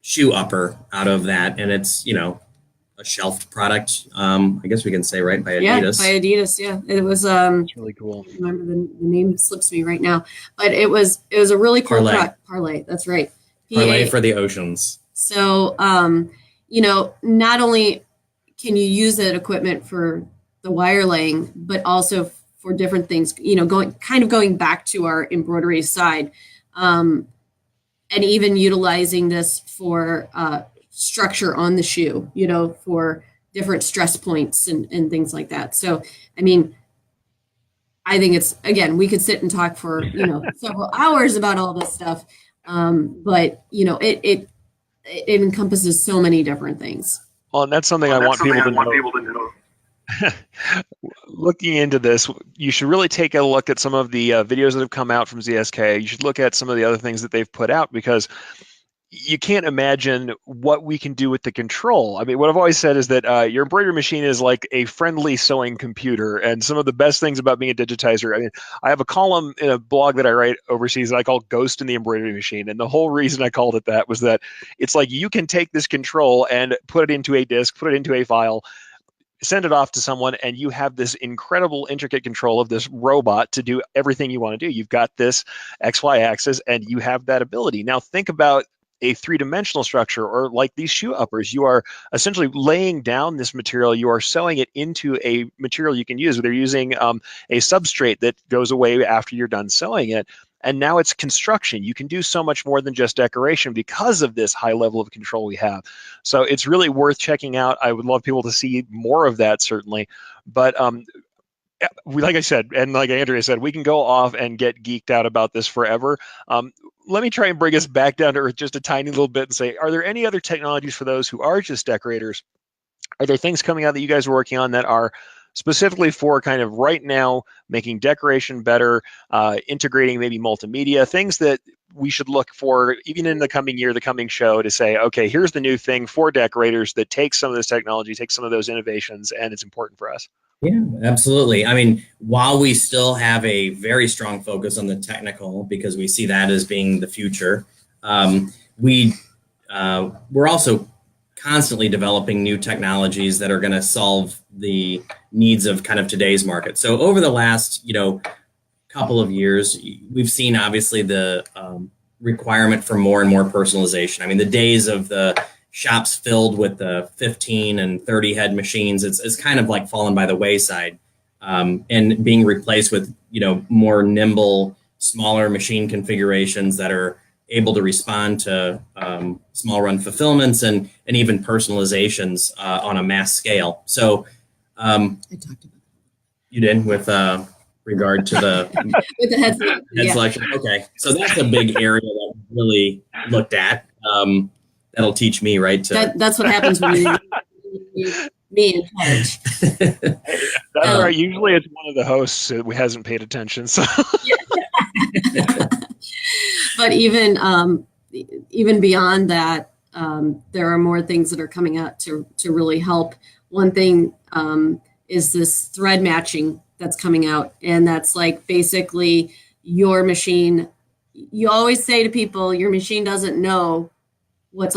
shoe upper out of that, and it's a shelved product. I guess we can say, right, by Adidas. Yeah, by Adidas. Yeah, it was. It's really cool. I remember the name slips me right now, but it was a really cool parlay. That's right. Parlay for the oceans. So, not only can you use that equipment for the wire laying, but also for different things, going back to our embroidery side, and even utilizing this for structure on the shoe, for different stress points and things like that. So, I mean, I think it's, again, we could sit and talk for, several hours about all this stuff. But it encompasses so many different things. Well, and that's something I want people to know. Looking into this, you should really take a look at some of the videos that have come out from ZSK. You should look at some of the other things that they've put out, because you can't imagine what we can do with the control. I mean, what I've always said is that your embroidery machine is like a friendly sewing computer. And some of the best things about being a digitizer, I mean, I have a column in a blog that I write overseas that I call Ghost in the Embroidery Machine. And the whole reason I called it that was that it's like you can take this control and put it into a disk, put it into a file, send it off to someone, and you have this incredible intricate control of this robot to do everything you want to do. You've got this XY axis and you have that ability. Now think about a three-dimensional structure, or like these shoe uppers. You are essentially laying down this material. You are sewing it into a material you can use. They're using a substrate that goes away after you're done sewing it. And now it's construction. You can do so much more than just decoration because of this high level of control we have. So it's really worth checking out. I would love people to see more of that, certainly. But like I said, and like Andrea said, we can go off and get geeked out about this forever. Let me try and bring us back down to earth just a tiny little bit and say, are there any other technologies for those who are just decorators? Are there things coming out that you guys are working on that are specifically for kind of right now making decoration better, integrating maybe multimedia, things that we should look for even in the coming year, the coming show, to say, okay, here's the new thing for decorators that takes some of this technology, takes some of those innovations, and it's important for us. Yeah, absolutely. I mean, while we still have a very strong focus on the technical, because we see that as being the future, we're also constantly developing new technologies that are going to solve the needs of kind of today's market. So over the last, couple of years, we've seen obviously the requirement for more and more personalization. I mean, the days of the shops filled with the 15 and 30 head machines, it's kind of like fallen by the wayside, and being replaced with, more nimble, smaller machine configurations that are able to respond to small run fulfillments and even personalizations on a mass scale. So I talked about that. You did with regard to the With the head selection. Okay, so that's a big area that we really looked at. That'll teach me, right? That's what happens when you me in charge. That's right. Usually it's one of the hosts who hasn't paid attention. So. But even beyond that, there are more things that are coming out to really help. One thing is this thread matching that's coming out, and that's like basically your machine. You always say to people, your machine doesn't know what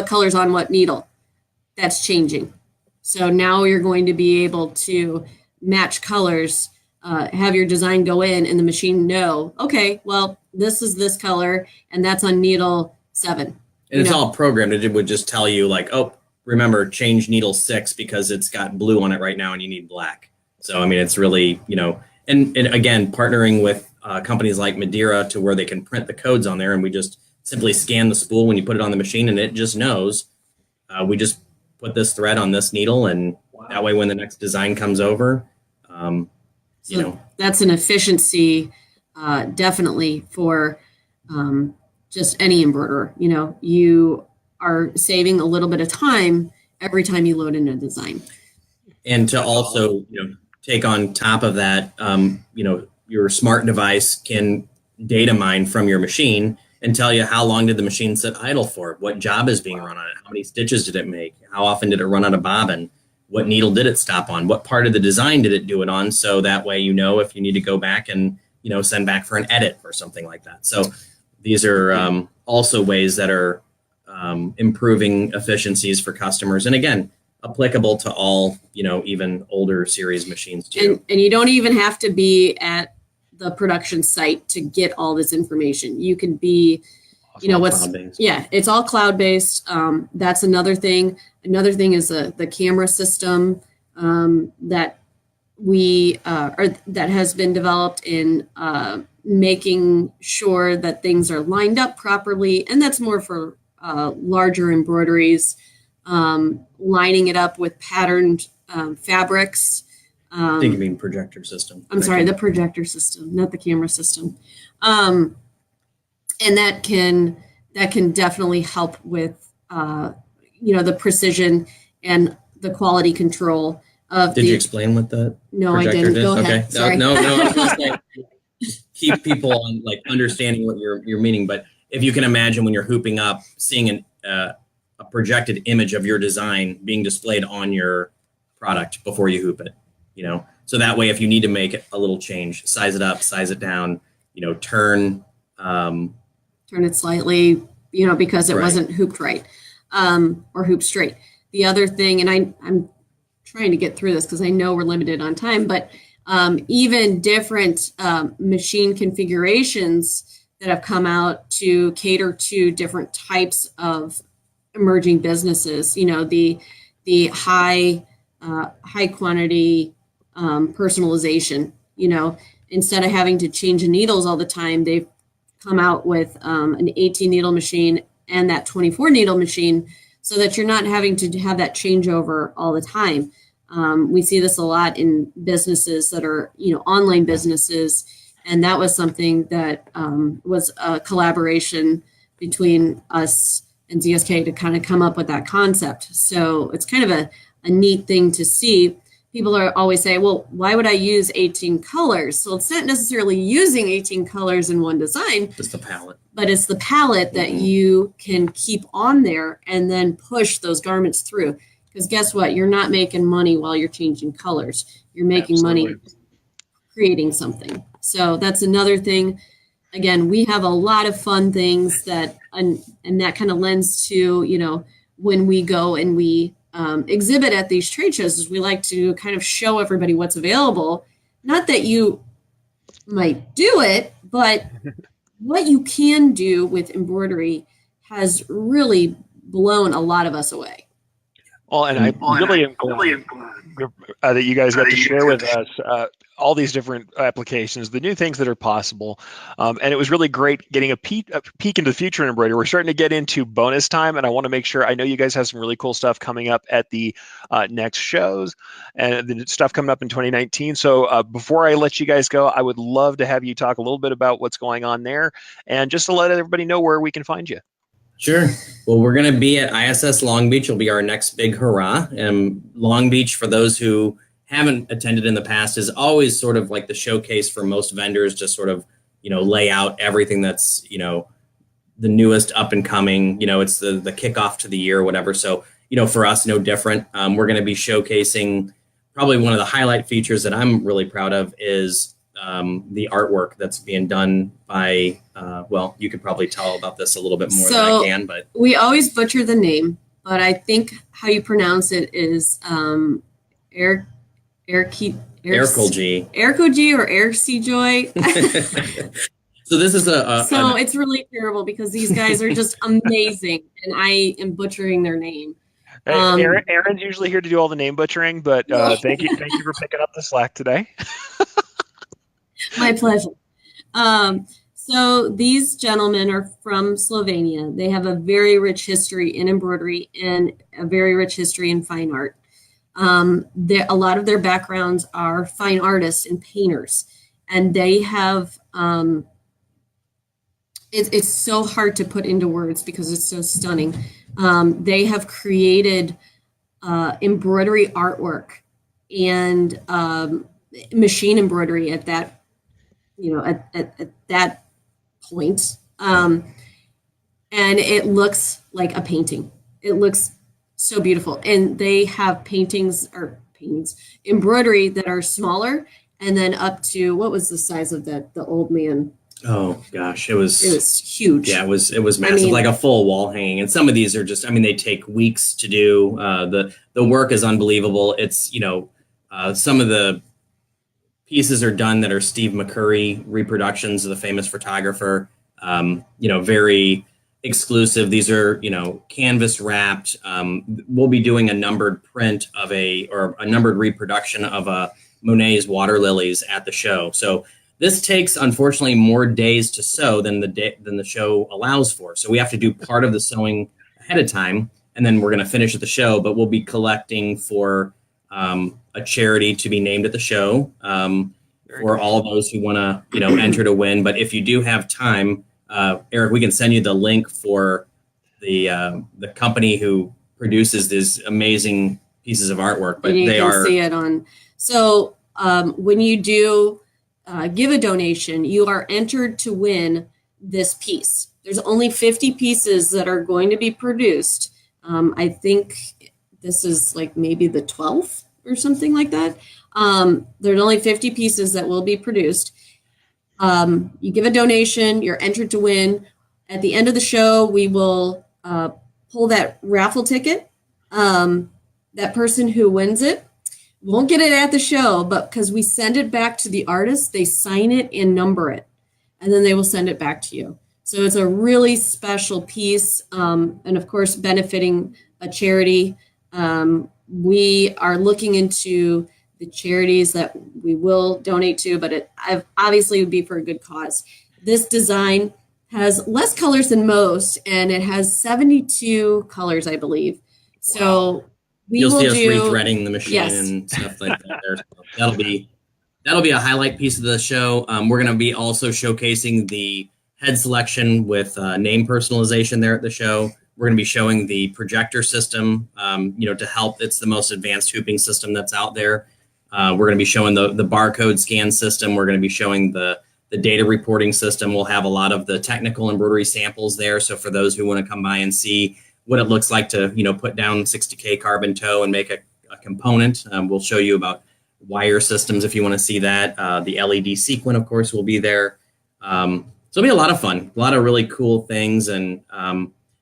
color's on what needle. That's changing. So now you're going to be able to match colors, have your design go in and the machine know, okay, well, this is this color and that's on needle 7. And it's all programmed. It would just tell you like, oh, remember, change needle 6 because it's got blue on it right now and you need black. So, I mean, it's really, and again, partnering with companies like Madeira to where they can print the codes on there, and we just simply scan the spool when you put it on the machine and it just knows. We just put this thread on this needle, and that way when the next design comes over, that's an efficiency definitely for just any embroiderer. You are saving a little bit of time every time you load in a design. And to also, take on top of that, your smart device can data mine from your machine and tell you how long did the machine sit idle for, what job is being run on it, how many stitches did it make, how often did it run out of bobbin, what needle did it stop on, what part of the design did it do it on, so that way if you need to go back and send back for an edit or something like that. So these are also ways that are improving efficiencies for customers, and again, applicable to all even older series machines too. And you don't even have to be at the production site to get all this information. You can be, cloud-based. It's all cloud-based. That's another thing. Another thing is the camera system that that has been developed in making sure that things are lined up properly. And that's more for larger embroideries, lining it up with patterned fabrics. I think you mean projector system. I'm sorry, the projector system, not the camera system. And that can definitely help with, the precision and the quality control of. Did you explain what the No, I didn't. Go ahead. Okay. Sorry. No. I was just saying, keep people on understanding what you're meaning. But if you can imagine when you're hooping up, seeing a projected image of your design being displayed on your product before you hoop it. So that way, if you need to make a little change, size it up, size it down, turn it slightly, because it wasn't hooped right, or hooped straight. The other thing, and I'm trying to get through this because I know we're limited on time, but even different machine configurations that have come out to cater to different types of emerging businesses. The high quantity personalization. Instead of having to change the needles all the time, they've come out with an 18 needle machine and that 24 needle machine, so that you're not having to have that changeover all the time. We see this a lot in businesses that are, online businesses. And that was something that was a collaboration between us and ZSK to kind of come up with that concept. So it's kind of a neat thing to see. people are always say, well, why would I use 18 colors? So it's not necessarily using 18 colors in one design. Just the palette. But it's the palette that you can keep on there and then push those garments through. Because guess what? You're not making money while you're changing colors. You're making money creating something. So that's another thing. Again, we have a lot of fun things that, and that kind of lends to, you know, when we go and we exhibit at these trade shows, is we like to kind of show everybody what's available. Not that you might do it, but what you can do with embroidery has really blown a lot of us away. Well, and I really am glad that you guys got to share with us all these different applications, the new things that are possible. And it was really great getting a peek into the future in embroidery. We're starting to get into bonus time, and I want to make sure, I know you guys have some really cool stuff coming up at the next shows and the stuff coming up in 2019. So before I let you guys go, I would love to have you talk a little bit about what's going on there and just to let everybody know where we can find you. Sure. Well, we're going to be at ISS Long Beach. Will be our next big hurrah. Long Beach, for those who haven't attended in the past, is always sort of like the showcase for most vendors to sort of, you know, lay out everything that's, you know, the newest up and coming. You know, it's the kickoff to the year or whatever. So, you know, for us, no different. We're going to be showcasing, probably one of the highlight features that I'm really proud of is the artwork that's being done by, well, you could probably tell about this a little bit more than I can, but we always butcher the name, but I think how you pronounce it is Erich G or Eric C. Joy. So this is so it's really terrible because these guys are just amazing, and I am butchering their name. Aaron's usually here to do all the name butchering, but thank you for picking up the slack today. My pleasure. So these gentlemen are from Slovenia. They have a very rich history in embroidery and a very rich history in fine art. A lot of their backgrounds are fine artists and painters, and they have, it's so hard to put into words because it's so stunning. They have created embroidery artwork and machine embroidery at that, you know, at that point. And it looks like a painting. It looks so beautiful. And they have embroidery that are smaller, and then up to, what was the size of the old man? Oh gosh, it was huge. Yeah, it was massive, I mean, like a full wall hanging. And some of these are just, I mean, they take weeks to do. The work is unbelievable. It's, you know, some of the pieces are done that are Steve McCurry reproductions of the famous photographer. You know, very exclusive. These are, you know, canvas wrapped. We'll be doing a numbered print of a numbered reproduction of a Monet's water lilies at the show. So this takes, unfortunately, more days to sew than the show allows for. So we have to do part of the sewing ahead of time, and then we're going to finish at the show. But we'll be collecting for a charity to be named at the show for all those who want to, you know, enter to win. But if you do have time, Eric, we can send you the link for the company who produces these amazing pieces of artwork. But you can see it on. So when you do give a donation, you are entered to win this piece. There's only 50 pieces that are going to be produced. I think this is like maybe the 12th or something like that. There's only 50 pieces that will be produced. You give a donation, you're entered to win. At the end of the show, we will pull that raffle ticket. That person who wins it won't get it at the show, but because we send it back to the artist, they sign it and number it, and then they will send it back to you. So it's a really special piece, and of course, benefiting a charity. We are looking into the charities that we will donate to, but it obviously would be for a good cause. This design has less colors than most, and it has 72 colors, I believe. So wow. You'll see us rethreading the machine and stuff like that. There. So that'll be a highlight piece of the show. We're going to be also showcasing the head selection with name personalization there at the show. We're going to be showing the projector system, you know, to help. It's the most advanced hooping system that's out there. We're going to be showing the barcode scan system. We're going to be showing the data reporting system. We'll have a lot of the technical embroidery samples there. So for those who want to come by and see what it looks like to, put down 60K carbon toe and make a component, we'll show you about wire systems if you want to see that. The LED sequin, of course, will be there. So it'll be a lot of fun, a lot of really cool things. And,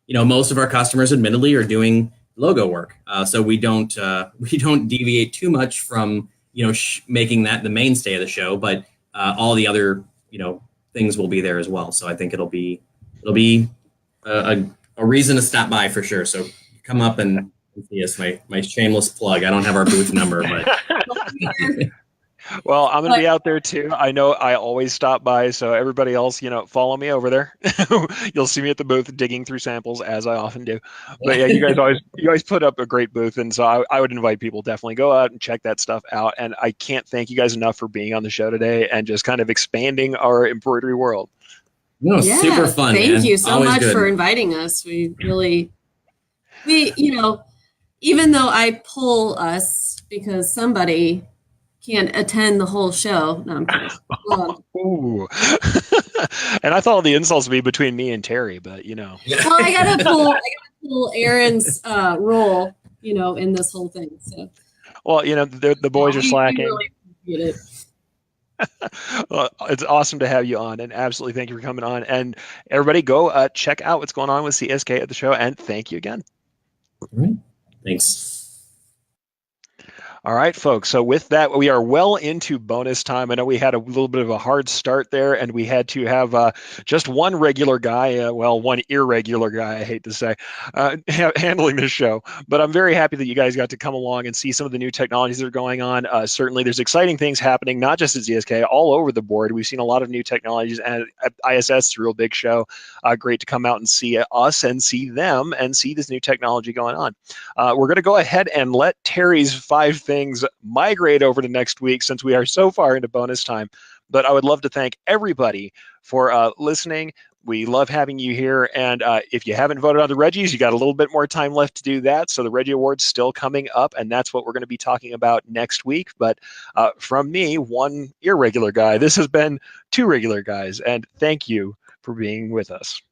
most of our customers, admittedly, are doing logo work. So we don't deviate too much from, making that the mainstay of the show, but all the other, things will be there as well. So I think it'll be a reason to stop by for sure. So come up and see us. My shameless plug. I don't have our booth number, but. Well, I'm going to be out there too. I know I always stop by, so everybody else, follow me over there. You'll see me at the booth digging through samples, as I often do. But yeah, you guys put up a great booth, and so I would invite people, definitely go out and check that stuff out. And I can't thank you guys enough for being on the show today and just kind of expanding our embroidery world. No, super fun. Thank you so Always much good. for inviting us. We even though I pull us because somebody can't attend the whole show. No, I'm kidding. Ooh. And I thought the insults would be between me and Terry, but Well, I gotta pull Aaron's role, in this whole thing. So. Well, the boys are slacking. Really appreciate it. Well, it's awesome to have you on, and absolutely thank you for coming on. And everybody, go check out what's going on with ZSK at the show, and thank you again. All right. Thanks. All right, folks. So with that, we are well into bonus time. I know we had a little bit of a hard start there, and we had to have just one regular guy, one irregular guy, I hate to say, handling this show. But I'm very happy that you guys got to come along and see some of the new technologies that are going on. Certainly, there's exciting things happening, not just at ZSK, all over the board. We've seen a lot of new technologies, and at ISS, it's a real big show. Great to come out and see us and see them and see this new technology going on. We're going to go ahead and let Terry's 5 things migrate over to next week since we are so far into bonus time. But I would love to thank everybody for listening. We love having you here. And if you haven't voted on the Reggies, you got a little bit more time left to do that. So the Reggie Awards still coming up, and that's what we're going to be talking about next week. But from me, one irregular guy, this has been 2 regular guys. And thank you for being with us.